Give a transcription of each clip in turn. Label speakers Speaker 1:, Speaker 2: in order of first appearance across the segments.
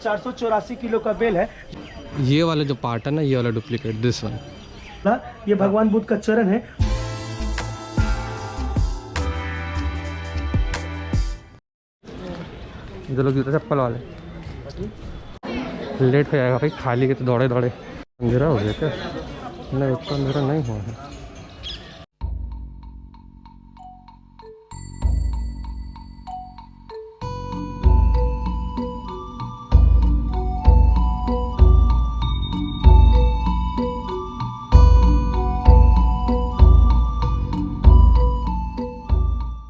Speaker 1: 484 kilo का bell है।
Speaker 2: ये वाला जो पार्ट है ना, ये वाला डुप्लीकेट, दिस वन,
Speaker 1: ये भगवान बुद्ध का चरण है।
Speaker 2: जो लोग जूता चप्पल वाले लेट हो जाएगा भाई, खाली के तो दौड़े दौड़े। अंधेरा हो गया क्या? नहीं, उतना अंधेरा नहीं हुआ है।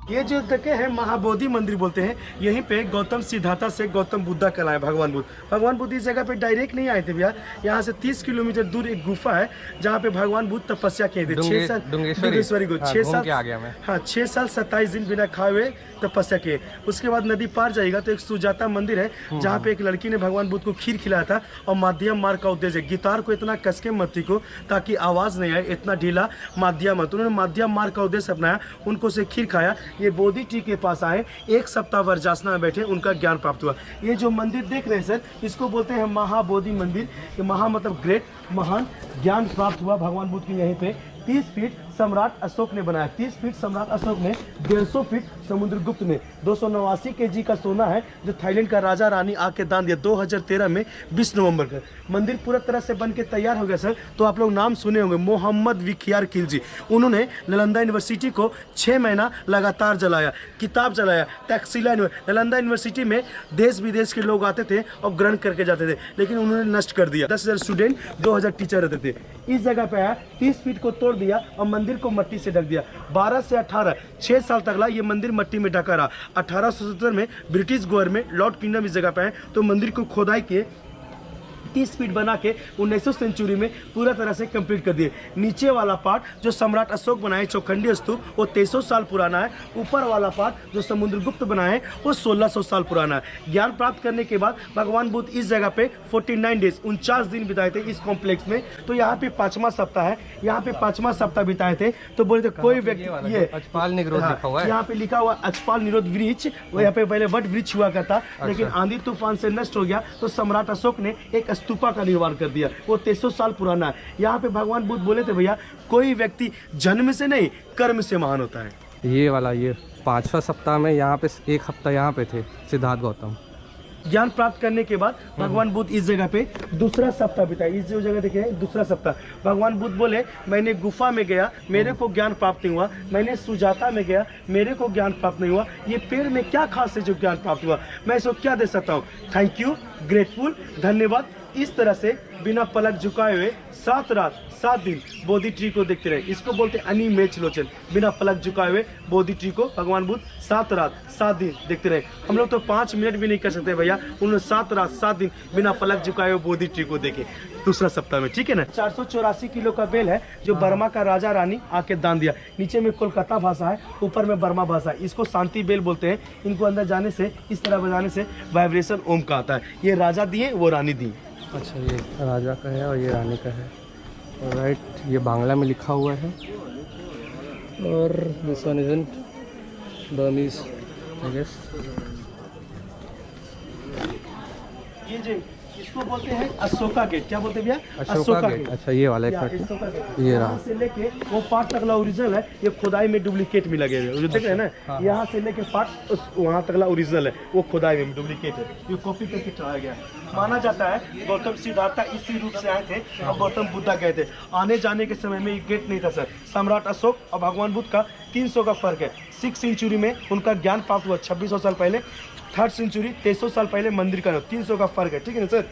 Speaker 1: ये जो जगह है महाबोधि मंदिर बोलते हैं। यहीं पे गौतम सिद्धार्था से गौतम बुद्धा कहलाए भगवान बुद्ध। भगवान बुद्ध इस जगह पे डायरेक्ट नहीं आए थे भैया। यहाँ से 30 किलोमीटर दूर एक गुफा है जहाँ पे भगवान बुद्ध तपस्या किए थे। 6 साल डुंगेश्वरी को 6 साल हाँ 6 साल 27 दिन बिना खाए हुए तपस्या किए। उसके बाद नदी पार जाएगा तो एक सुजाता मंदिर है जहाँ पे एक लड़की ने भगवान बुद्ध को खीर खिलाया था। और माध्यम मार्ग का उद्देश्य, गिटार को इतना कसके मत को ताकि आवाज़ नहीं आए, इतना ढीला माध्यम मत। उन्होंने माध्यम मार्ग का उद्देश्य अपनाया, उनको से खीर खाया। ये बोधि ट्री के पास आए, 1 सप्ताह वर्जासना में बैठे, उनका ज्ञान प्राप्त हुआ। ये जो मंदिर देख रहे हैं सर, इसको बोलते हैं महाबोधि मंदिर। ये महा मतलब ग्रेट, महान। ज्ञान प्राप्त हुआ भगवान बुद्ध की यहीं पे। 30 फीट सम्राट अशोक ने बनाया, 30 फीट सम्राट अशोक ने, 150 फीट समुद्रगुप्त ने। 289 केजी का सोना है जो थाईलैंड का राजा रानी आके दान दिया 2013 में 20 नवंबर का। मंदिर पूरा तरह से बन के तैयार हो गया सर। तो आप लोग नाम सुने होंगे, मोहम्मद विखियार खिलजी। उन्होंने नालंदा यूनिवर्सिटी को 6 महीना लगातार जलाया, किताब जलाया। तक्षशिला नालंदा यूनिवर्सिटी में देश विदेश के लोग आते थे और ग्रहण करके जाते थे, लेकिन उन्होंने नष्ट कर दिया। 10,000 स्टूडेंट, 2,000 टीचर रहते थे। इस जगह पे आया, 30 फीट को तोड़ दिया और मंदिर को मट्टी से ढक दिया। 12 से 18 6 साल तक ये मंदिर मट्टी में ढका रहा। 1870 में ब्रिटिश गवर्नमेंट लॉर्ड किंगडम इस जगह पे आए तो मंदिर को खोदाई किए, 30 फीट बना के 19वीं सेंचुरी में पूरा तरह से कंप्लीट कर दिए। नीचे वाला पार्ट जो सम्राट अशोक बनाए चौखंडी स्तूप, वो 2300 साल पुराना है। ऊपर वाला पार्ट जो समुद्रगुप्त बनाए वो 1600 साल पुराना है। ज्ञान प्राप्त करने के बाद भगवान बुद्ध इस जगह पे 49 डेज 49 दिन बिताए थे इस कॉम्प्लेक्स में। तो यहाँ पे 5वां सप्ताह है, यहाँ पे 5वां सप्ताह बिताए थे। तो बोले थे कोई व्यक्ति, ये
Speaker 2: अचपाल निरोध लिखा हुआ है,
Speaker 1: यहाँ पे लिखा हुआ अचपाल निरोध वृक्ष। वो यहाँ पे पहले वट वृक्ष हुआ करता, लेकिन आंधी तूफान से नष्ट हो गया तो सम्राट अशोक ने एक स्तूपा का निर्माण कर दिया। वो 2300 साल पुराना है। यहाँ पे भगवान बुद्ध बोले थे भैया, कोई व्यक्ति जन्म से नहीं कर्म से महान होता है।
Speaker 2: ये वाला, ये 5वां सप्ताह में यहाँ पे 1 हफ्ता यहाँ पे थे सिद्धार्थ गौतम।
Speaker 1: ज्ञान प्राप्त करने के बाद भगवान बुद्ध इस जगह पे दूसरा सप्ताह बिताए। इस जो जगह देखे दूसरा सप्ताह, भगवान बुद्ध बोले मैंने गुफा में गया, मेरे को ज्ञान प्राप्त नहीं हुआ। मैंने सुजाता में गया, मेरे को ज्ञान प्राप्त नहीं हुआ। ये पेड़ में क्या खास है जो ज्ञान प्राप्त हुआ, मैं इसको क्या दे सकता हूँ? थैंक यू, ग्रेटफुल, धन्यवाद। इस तरह से बिना पलक झुकाए हुए 7 रात 7 दिन बोधि ट्री को देखते रहे। इसको बोलते अनिमेच लोचन। बिना पलक झुकाए हुए बोधि ट्री को भगवान बुद्ध 7 रात 7 दिन देखते रहे। हम लोग तो 5 मिनट भी नहीं कर सकते भैया, उन्होंने 7 रात 7 दिन बिना पलक झुकाए हुए बोधि ट्री को देखे दूसरा सप्ताह में। ठीक है ना। 484 किलो का बेल है जो बर्मा का राजा रानी आके दान दिया। नीचे में कोलकाता भाषा है, ऊपर में बर्मा भाषा है। इसको शांति बेल बोलते हैं। इनको अंदर जाने से, इस तरह बजाने से वाइब्रेशन ओम का आता है। ये राजा दिए, वो रानी दी।
Speaker 2: अच्छा, ये राजा का है और ये रानी का है। राइट, ये बांग्ला में लिखा हुआ है और this one isn't Burmese I guess.
Speaker 1: ये जो इसको बोलते हैं अशोका गेट। क्या बोलते हैं भैया?
Speaker 2: अशोका गेट। अच्छा, ये वाला एक ये रहा
Speaker 1: से लेके वो पार्ट तकला ओरिजिनल है। ये खुदाई में डुप्लीकेट में लगे हुए जो देख रहे हैं ना, यहाँ से लेके पार्ट वहाँ तकला ओरिजिनल है, वो खुदाई में डुप्लीकेट है। ये कॉपी करके चढ़ाया गया। माना जाता है गौतम सिद्धार्था इसी रूप से आए थे और गौतम बुद्धा गए थे। आने जाने के समय में ये गेट नहीं था सर। सम्राट अशोक और भगवान बुद्ध का 300 का फर्क है। 6th सेंचुरी में उनका ज्ञान प्राप्त हुआ 2600 साल पहले। 3rd सेंचुरी 2300 साल पहले मंदिर का 300 का फर्क है। ठीक है ना सर।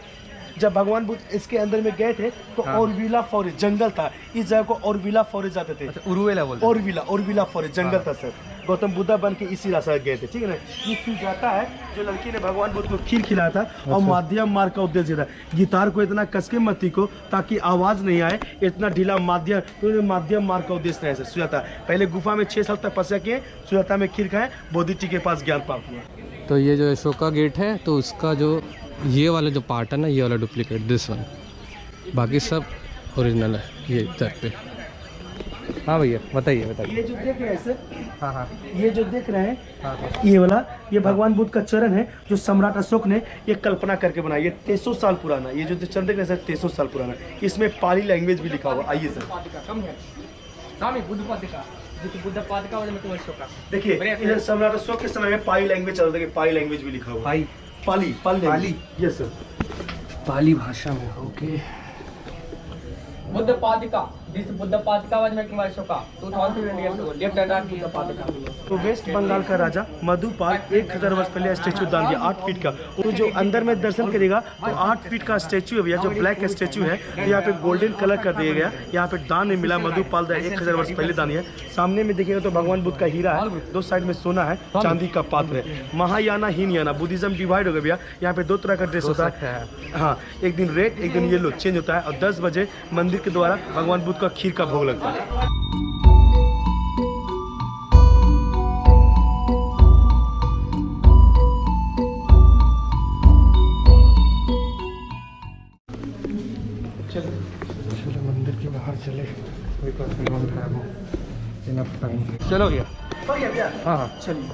Speaker 1: जब भगवान बुद्ध इसके अंदर में गए थे तो ओरविला फॉरेस्ट जंगल था। इस जगह को ओरविला फॉरेस्ट जाते थे।
Speaker 2: अच्छा, उरुवेला बोलते
Speaker 1: हैं। ओरविला फॉरेस्ट जंगल था सर। गौतम बुद्धा बन के इसी रास्ते गए थे। ठीक है ना। ये फिर जाता है जो लड़की ने भगवान बुद्ध को खीर खिलाया था और माध्यम मार्ग का उद्देश्य था। गिटार को इतना कसके मत को ताकि आवाज नहीं आए, इतना ढीला माध्यम, तो माध्यम मार्ग का उद्देश्य है सर। सुजाता पहले गुफा में 6 साल तक तपस्या किए, सुजाता में खीर खाए, बोधि ट्री के पास ज्ञान प्राप्त हुआ।
Speaker 2: तो ये जो अशोका गेट है, तो उसका जो ये वाला जो पार्ट है ना, ये वाला डुप्लीकेट, दिस वन, बाकी सब ओरिजिनल है। ये इधर पे हाँ भैया बताइए बताइए।
Speaker 1: ये जो देख रहे हैं सर,
Speaker 2: हाँ हाँ
Speaker 1: ये जो देख रहे हैं
Speaker 2: हाँ हाँ।
Speaker 1: ये वाला, ये भगवान बुद्ध का चरण है जो सम्राट अशोक ने ये कल्पना करके बनाया। ये 300 साल पुराना, ये जो चरण देख रहे हैं सर 300 साल पुराना। इसमें पाली लैंग्वेज भी लिखा हुआ। आइए सर देखिए, इधर सम्राट अशोक के समय में पाली लैंग्वेज चल रहा है, पाली लैंग्वेज भी लिखा हुआ।
Speaker 2: पाली
Speaker 1: पाली पाली यस सर,
Speaker 2: पाली भाषा में। Okay.
Speaker 3: Buddha Padika, this Buddha Padika was making by Ashoka 2000 years ago. Left and right Buddha Padika.
Speaker 1: तो वेस्ट बंगाल का राजा मधुपाल 1000 वर्ष पहले स्टेचू दान दिया 8 फीट का। तो जो अंदर में दर्शन करेगा तो 8 फीट का स्टेचू है भैया, जो ब्लैक स्टेचू है। तो यहाँ पे गोल्डन कलर कर दिया गया। यहाँ पे दान में मिला, मधुपाल 1000 वर्ष पहले दान है। सामने में देखिएगा तो भगवान बुद्ध का हीरा है, दो साइड में सोना है, चांदी का पात्र है। महायाना हीनयाना बुद्धिज्म डिवाइड हो गया भैया। यहाँ पे 2 तरह का ड्रेस होता है। हाँ, एक दिन रेड एक दिन येलो चेंज होता है। और 10 बजे मंदिर के द्वारा भगवान बुद्ध का खीर का भोग लगता है।
Speaker 2: चलो मंदिर के बाहर चले, चलो भैया। हाँ हाँ
Speaker 1: चलिए।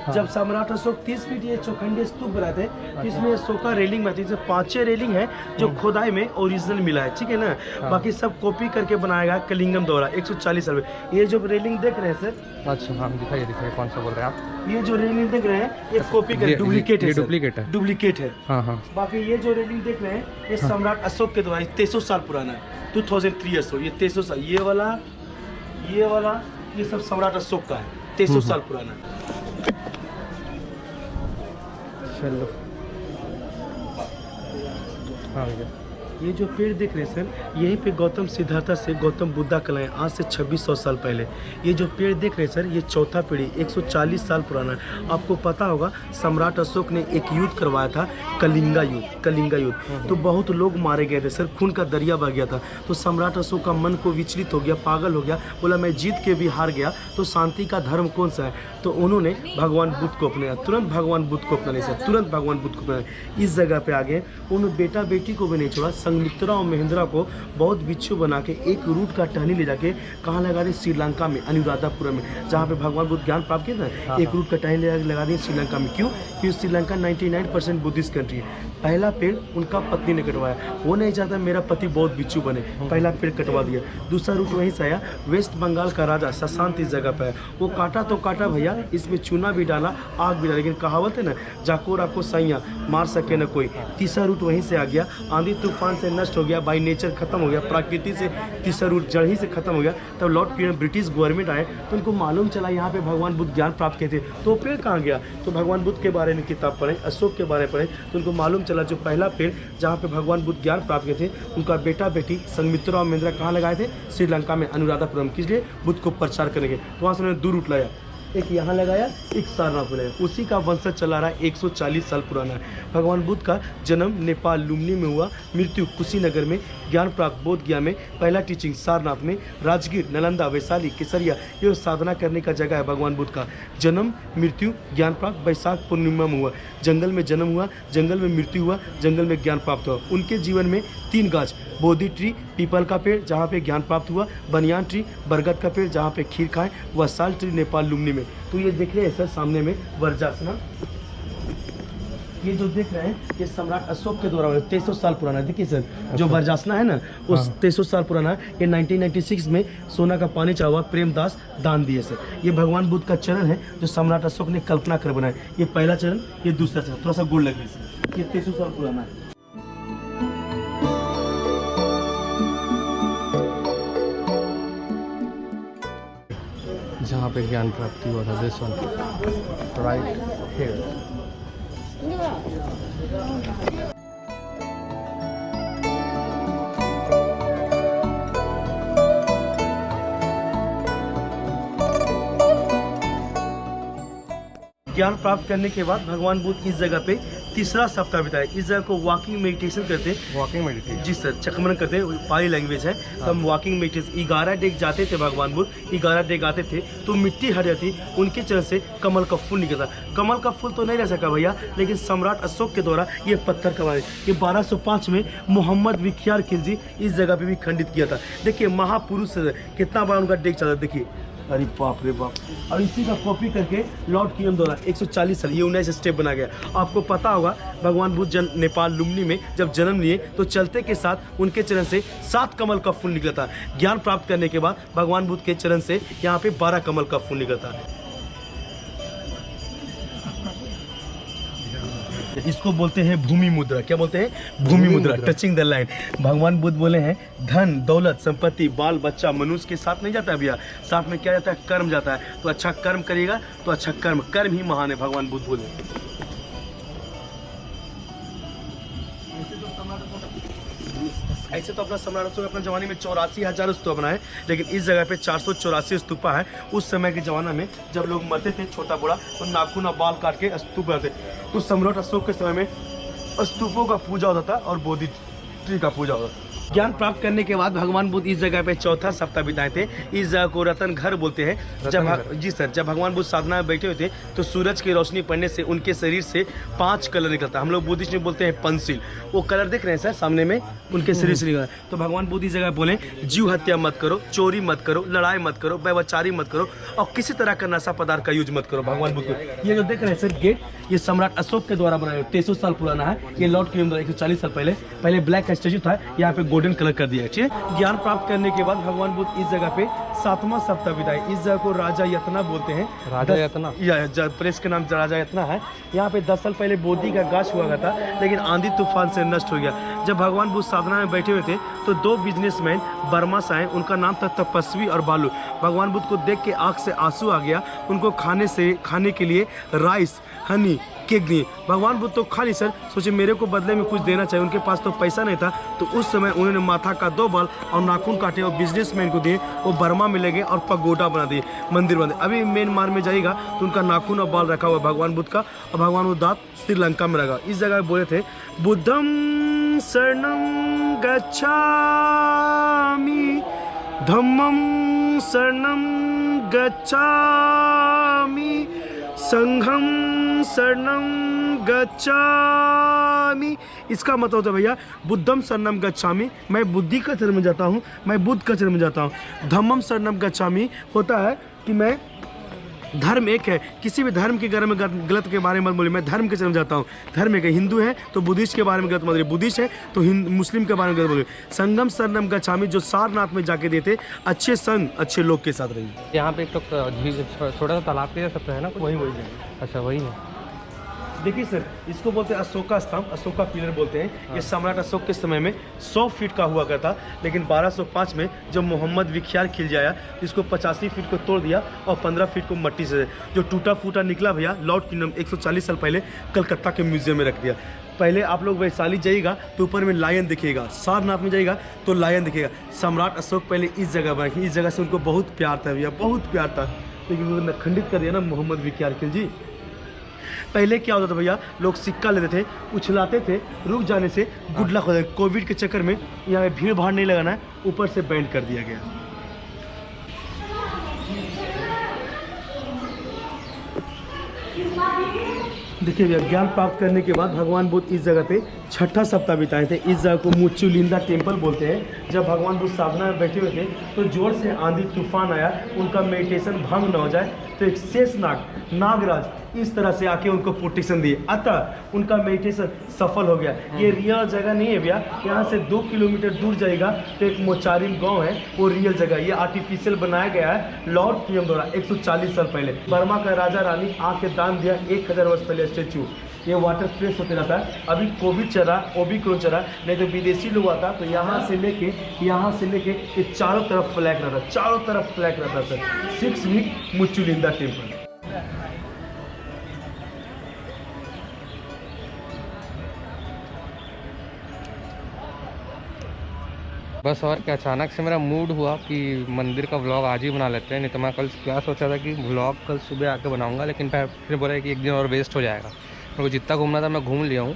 Speaker 1: जब सम्राट अशोक 30 फीट ये चौखंडी स्तूप बनाए थे, इसमें अशोका रेलिंग में थी। 5 रेलिंग है जो खोदाई में ओरिजिनल मिला है, ठीक है ना। बाकी सब कॉपी करके बनाया गया कलिंगम द्वारा 140 साल में। ये जो रेलिंग देख रहे हैं सर,
Speaker 2: अच्छा हाँ दिखाइए दिखाइए, कौन सा बोल रहे हैं आप?
Speaker 1: ये जो रेलिंग देख रहे हैं ये कॉपी कर डुप्लीकेट है,
Speaker 2: डुप्लीकेट है,
Speaker 1: डुप्लीकेट है।
Speaker 2: हाँ हाँ।
Speaker 1: बाकी ये जो रेलिंग देख रहे हैं ये सम्राट अशोक के द्वारा 300 साल पुराना है, 2003 ईयर्स हो। ये 300 साल, ये वाला ये सब सम्राट अशोक का है, 300 साल पुराना है।
Speaker 2: चलो हाँ भैया।
Speaker 1: ये जो पेड़ देख रहे हैं सर, यहीं पे गौतम सिद्धार्था से गौतम बुद्धा कहलाए आज से 2600 साल पहले। ये जो पेड़ देख रहे हैं सर, ये चौथा पीढ़ी 140 साल पुराना है। आपको पता होगा सम्राट अशोक ने एक युद्ध करवाया था, कलिंगा युद्ध। तो बहुत लोग मारे गए थे सर, खून का दरिया बह गया था। तो सम्राट अशोक का मन को विचलित हो गया, पागल हो गया, बोला मैं जीत के भी हार गया तो शांति का धर्म कौन सा है। तो उन्होंने भगवान बुद्ध को अपनाया, तुरंत भगवान बुद्ध को अपनाने से तुरंत भगवान बुद्ध को अपनाया। इस जगह पे आ गए, उन्होंने बेटा बेटी को भी नहीं छोड़ा। संगमित्रा और महेंद्रा को बहुत बिच्छू बना के एक रूट का टहनी ले जाके कहाँ लगा दी? श्रीलंका में, अनुराधापुरम में, जहाँ पे भगवान बुद्ध ज्ञान प्राप्त किया था। एक रूट का टहनी लगा दी श्रीलंका में। क्यों? क्योंकि श्रीलंका 99% बुद्धिस्ट कंट्री है। पहला पेड़ उनका पत्नी ने कटवाया, वो नहीं चाहता मेरा पति बहुत बिच्छू बने, पहला पेड़ कटवा दिया। दूसरा रूट वहीं से आया, वेस्ट बंगाल का राजा शशांक इस जगह पे है। वो काटा तो काटा भैया, इसमें चूना भी डाला, आग भी डाला, लेकिन कहावत है ना, जाकोर आपको सैया मार सके न कोई। तीसरा रूट वहीं से आ गया, आंधी तूफान से नष्ट हो गया, बाई नेचर खत्म हो गया, प्रकृति से तीसरा रूट जड़ ही से खत्म हो गया। तब लॉर्ड क्वीन ब्रिटिश गवर्नमेंट आए तो उनको मालूम चला यहाँ पे भगवान बुद्ध ज्ञान प्राप्त किए थे। तो पेड़ कहाँ गया? तो भगवान बुद्ध के बारे में किताब पढ़े, अशोक के बारे में पढ़े, तो उनको मालूम चला जो पहला पेड़ जहाँ पे भगवान बुद्ध ज्ञान प्राप्त किए थे, उनका बेटा बेटी संगमित्रा और महेंद्रा कहाँ लगाए थे? श्रीलंका में, अनुराधापुरम। किस लिए? बुद्ध को प्रचार करेंगे। तो वहाँ से उन्होंने 2 रूट लाया, एक यहाँ लगाया, एक सारनाथ में लगाया। उसी का वंशज चला रहा है, 140 साल पुराना है। भगवान बुद्ध का जन्म नेपाल लुम्बिनी में हुआ, मृत्यु कुशीनगर में, ज्ञान प्राप्त बोध गया में, पहला टीचिंग सारनाथ में, राजगीर, नालंदा, वैशाली, केसरिया, ये साधना करने का जगह है। भगवान बुद्ध का जन्म, मृत्यु, ज्ञान प्राप्त वैशाख पूर्णिमा में हुआ। जंगल में जन्म हुआ, जंगल में मृत्यु हुआ, जंगल में ज्ञान प्राप्त हुआ। उनके जीवन में 3 गाछ, बोधि ट्री, पीपल का पेड़ जहाँ पे ज्ञान प्राप्त हुआ, बनियान ट्री, बरगद का पेड़ जहाँ पे खीर खाएं, वसाल ट्री नेपाल लुम्बिनी में। तो ये देख रहे हैं सर सामने में वज्रासना, ये जो देख रहे हैं ये सम्राट अशोक के द्वारा 300 साल पुराना है। देखिए सर, जो वज्रासना है ना, उस 300 साल पुराना है। ये 1996 में सोना का पानी चावा प्रेमदास दान दिए सर। ये भगवान बुद्ध का चरण है जो सम्राट अशोक ने कल्पना कर बनाया। ये पहला चरण, ये दूसरा चरण, थोड़ा सा गोल लगे सर। ये 300 साल पुराना है।
Speaker 2: जहाँ पे ज्ञान प्राप्ति हुआ था, दिस वन राइट हियर।
Speaker 1: ज्ञान प्राप्त करने के बाद भगवान बुद्ध इस जगह पे तीसरा सप्ताह बिताए। इस जगह को वॉकिंग मेडिटेशन करते हैं।
Speaker 2: Walking meditation?
Speaker 1: जी सर, चक्रमण करते हैं, पाली लैंग्वेज है। तो हम वॉकिंग मेडिटेशन 11 डेग जाते थे भगवान बुद्ध, 11 डेग आते थे तो मिट्टी हट जाती, उनके चरण से कमल का फूल निकलता। कमल का फूल तो नहीं रह सका भैया, लेकिन सम्राट अशोक के द्वारा ये पत्थर का बना, ये 1205 में मोहम्मद विख्यार खिलजी इस जगह पे भी खंडित किया था। देखिए महापुरुष कितना बड़ा उनका डेग चला, देखिए, अरे बाप रे बाप। और इसी का कॉपी करके लॉर्ड कियम द्वारा 140 साल ये 19 स्टेप बना गया। आपको पता होगा भगवान बुद्ध नेपाल लुम्बिनी में जब जन्म लिए तो चलते के साथ उनके चरण से 7 कमल का फूल निकला था। ज्ञान प्राप्त करने के बाद भगवान बुद्ध के चरण से यहाँ पे 12 कमल का फूल निकलता है। इसको बोलते हैं भूमि मुद्रा। क्या बोलते हैं? भूमि मुद्रा, टचिंग द लाइन। भगवान बुद्ध बोले हैं धन दौलत संपत्ति बाल बच्चा मनुष्य के साथ नहीं जाता है भैया, साथ में क्या जाता है? कर्म जाता है। तो अच्छा कर्म करिएगा तो अच्छा कर्म ही महान है, भगवान बुद्ध बोले। ऐसे तो अपना सम्राट अशोक अपने ज़माने में 84,000 स्तूप बनाए, लेकिन इस जगह पे 484 स्तूपा है। उस समय के ज़माना में जब लोग मरते थे छोटा बड़ा तो नाखून और बाल काट के स्तूप बनाते, तो सम्राट अशोक के समय में स्तूपों का पूजा होता था और बोधि ट्री का पूजा होता था। ज्ञान प्राप्त करने के बाद भगवान बुद्ध इस जगह पे चौथा सप्ताह बिताए थे। इस जगह को रतन घर बोलते हैं। जी सर, जब भगवान बुद्ध साधना में बैठे हुए थे तो सूरज की रोशनी पड़ने से उनके शरीर से 5 कलर निकलता है। हम लोग बुद्धिस्ट में बोलते हैं पंसिल। वो कलर देख रहे हैं सर सामने में, उनके शरीर से निकला। तो भगवान बुद्ध इस जगह बोले जीव हत्या मत करो, चोरी मत करो, लड़ाई मत करो, व्यभिचारी मत करो और किसी तरह का नशा पदार्थ का यूज मत करो। भगवान बुद्ध को ये जो देख रहे हैं सर गेट, ये सम्राट अशोक के द्वारा बनाया, 300 साल पुराना है। ये लॉर्ड कियम द्वारा 140 साल पहले ब्लैक का स्टेच्यू था, यहाँ पे गोल्डन कलर कर दिया। ज्ञान प्राप्त करने के बाद भगवान बुद्ध इस जगह पे 7वां सप्ताह बिताए। इस जगह को राजा यतना बोलते हैं।
Speaker 2: राजा यतना?
Speaker 1: प्रेस के नाम राजा यतना है। यहाँ पे 10 साल पहले बोधि का गाछ हुआ था, लेकिन आंधी तूफान से नष्ट हो गया। जब भगवान बुद्ध साधना में बैठे हुए थे तो 2 बिजनेसमैन बर्मा से आए, उनका नाम था तपस्वी और बालू। भगवान बुद्ध को देख के आंख से आंसू आ गया। उनको खाने के लिए राइस हनी केक दिए। भगवान बुद्ध तो खा ली सर, सोचे मेरे को बदले में कुछ देना चाहिए। उनके पास तो पैसा नहीं था, तो उस समय उन्होंने माथा का 2 बाल और नाखून काटे और बिजनेसमैन को दिए। वो बर्मा में ले गए और पगोडा बना दिए, मंदिर बना दिए। अभी मेन मार्ग में जाइएगा तो उनका नाखून और बाल रखा हुआ भगवान बुद्ध का, और भगवान बुद्ध दांत श्रीलंका में रखा। इस जगह बोले थे बुद्धम शरणं गच्छामि, धम्मं शरणं गच्छामि, संघम शरणं गच्छामि। इसका मतलब होता है भैया बुद्धम शरणं गच्छामि, मैं बुद्धि का शरण में जाता हूँ, मैं बुद्ध का शरण में जाता हूँ। धम्मम शरणं गच्छामि होता है कि मैं धर्म एक है, किसी भी धर्म के बारे में गलत के बारे में मत बोलिए, मैं धर्म के शरण जाता हूँ। धर्म एक है, हिंदू है तो बुद्धिस्ट के बारे में गलत मत बोलिए, बुद्धिस्ट है तो मुस्लिम के बारे में गलत बोलिए। संगम शरणं गच्छामि जो सारनाथ में जाके देते, अच्छे संग अच्छे लोग के साथ रहिए।
Speaker 2: यहाँ पे एक तो छोटा सा तालाब के जैसा है ना,
Speaker 1: वही
Speaker 2: अच्छा वही है।
Speaker 1: देखिए सर, इसको बोलते हैं अशोका स्तंभ, अशोका पिलर बोलते हैं। ये सम्राट अशोक के समय में 100 फीट का हुआ करता, लेकिन 1205 में जब मोहम्मद विख्यार खिलजी आया तो इसको 85 फीट को तोड़ दिया और 15 फीट को मट्टी से जो टूटा फूटा निकला भैया लॉर्ड किंगडम 140 साल पहले कलकत्ता के म्यूजियम में रख दिया। पहले आप लोग वैशाली जाइएगा तो ऊपर में लायन दिखेगा, सारनाथ में जाइएगा तो लायन दिखेगा। सम्राट अशोक पहले इस जगह बना, इस जगह से उनको बहुत प्यार था भैया, बहुत प्यार था, लेकिन उन्होंने खंडित कर दिया ना मोहम्मद विख्यार खिलजी। पहले क्या होता था भैया, लोग सिक्का लेते थे, उछलाते थे, रुक जाने से गुड लक हो जाए। कोविड के चक्कर में यहाँ भीड़ भाड़ नहीं लगाना है, ऊपर से बैंड कर दिया गया। देखिए भैया, ज्ञान प्राप्त करने के बाद भगवान बुद्ध इस जगह पे 6ठा सप्ताह बिताए थे। इस जगह को मुच्चुलिंदा टेम्पल बोलते हैं। जब भगवान बुद्ध साधना में बैठे हुए थे तो जोर से आंधी तूफान आया, उनका मेडिटेशन भंग न हो जाए तो एक शेषनाग नागराज इस तरह से आके उनको प्रोटेक्शन दिए, अतः उनका मेडिटेशन सफल हो गया। ये रियल जगह नहीं है भैया, यहाँ से 2 किलोमीटर दूर जाएगा तो एक मोचारिम गांव है, वो रियल जगह। ये आर्टिफिशियल बनाया गया है लॉर्ड कियम द्वारा 140 साल पहले। बर्मा का राजा रानी आके दान दिया 1000 वर्ष पहले स्टेचू। ये वाटर फ्रेश होते रहता है। अभी कोविड चल रहा, ओमिक्रॉन चल रहा, नहीं तो विदेशी लोग आता तो यहाँ से लेके ये चारों तरफ फ्लैग रहता, चारों तरफ फ्लैग रहता सर। 6 week मुच्चुलिंदा temple.
Speaker 2: बस और क्या, अचानक से मेरा मूड हुआ कि मंदिर का व्लॉग आज ही बना लेते हैं। नहीं तो मैं कल क्या सोचा था कि व्लॉग कल सुबह आके बनाऊंगा, लेकिन फिर बोला कि एक दिन और वेस्ट हो जाएगा। मेरे को जितना घूमना था मैं घूम लिया हूँ।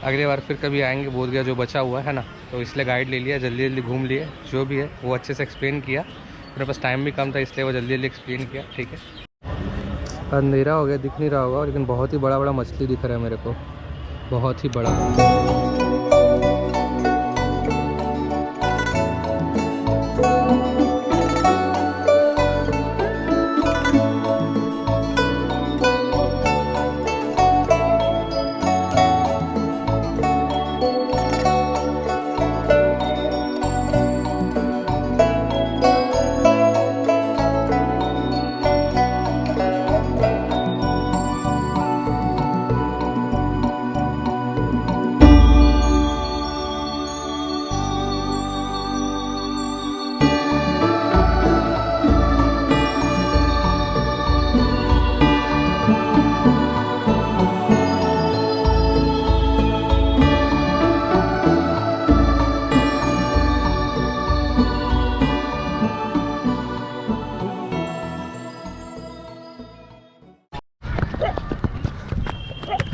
Speaker 2: अगली बार फिर कभी आएंगे बोध गया जो बचा हुआ है ना, तो इसलिए गाइड ले लिया, जल्दी जल्दी घूम लिए। जो भी है वो अच्छे से एक्सप्लेन किया। मेरे पास टाइम भी कम था इसलिए वो जल्दी जल्दी एक्सप्लेन किया। ठीक है, अंधेरा हो गया, दिख नहीं रहा होगा, लेकिन बहुत ही बड़ा बड़ा मछली दिख रहा है मेरे को, बहुत ही बड़ा।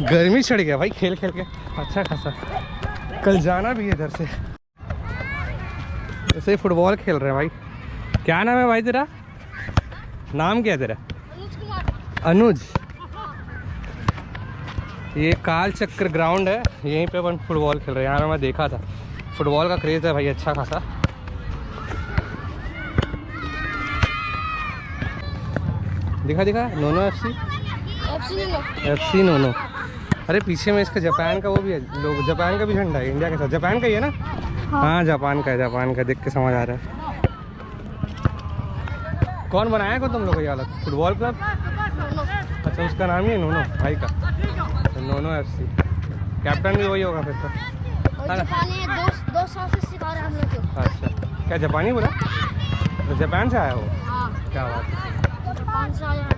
Speaker 2: गर्मी चढ़ गया भाई खेल खेल के अच्छा खासा। कल जाना भी है इधर से, ऐसे ही फुटबॉल खेल रहे हैं भाई। क्या नाम है भाई तेरा? नाम क्या है तेरा? अनुज। ये काल चक्र ग्राउंड है, यहीं पे अपन फुटबॉल खेल रहे हैं। यहाँ मैं देखा था, फुटबॉल का क्रेज़ है भाई अच्छा खासा। दिखा दिखा नोनो FC नोनो। अरे पीछे में इसका जापान का वो भी है, लोग जापान का भी झंडा है इंडिया के साथ। जापान का ही है ना? हाँ जापान का है, जापान का देख के समझ आ रहा है। कौन बनाया को तुम लोग ये वाला फुटबॉल क्लब? अच्छा उसका नाम ही है नोनो भाई का, नोनो FC। कैप्टन भी वही होगा फिर तो।
Speaker 4: दो साल से सिखा रहे हैं हम लोग को।
Speaker 2: अच्छा क्या जापानी बोला? तो जापान से आया हो?
Speaker 4: हाँ
Speaker 2: क्या बात है,
Speaker 4: जापान से आया है।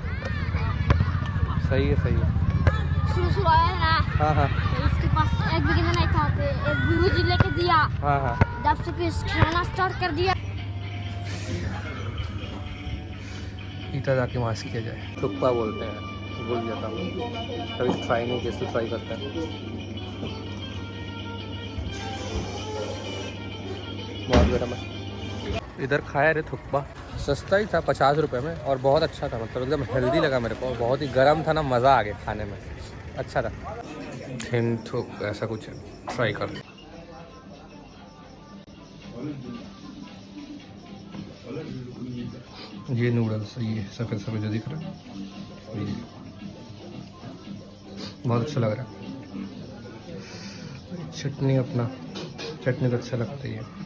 Speaker 2: सही है सही है।
Speaker 4: शुरू आया है ना,
Speaker 2: हाँ हाँ
Speaker 4: तो इसके पास एक बिगिनर नहीं था, तो एक गुरु जी लेके दिया।
Speaker 2: हाँ हाँ
Speaker 4: जब से फिर खेलना स्टार्ट कर दिया।
Speaker 2: इतना जाके मास्क किया जाए, थुक्पा बोलते हैं, भूल जाता हूँ कभी ट्राई नहीं, कैसे ट्राई करते हैं। बहुत गर्म है। इधर खाया रे थुक्पा, सस्ता ही था 50 रुपये में, और बहुत अच्छा था, मतलब एकदम हेल्दी लगा मेरे को। बहुत ही गर्म था ना, मज़ा आ गया खाने में, अच्छा था। थिंथुक ऐसा कुछ है, ट्राई कर। ये नूडल्स, ये सफ़ेद सफ़ेद जो दिख रहा है, ये बहुत अच्छा लग रहा है। चटनी, अपना चटनी तो अच्छा लगता ही है।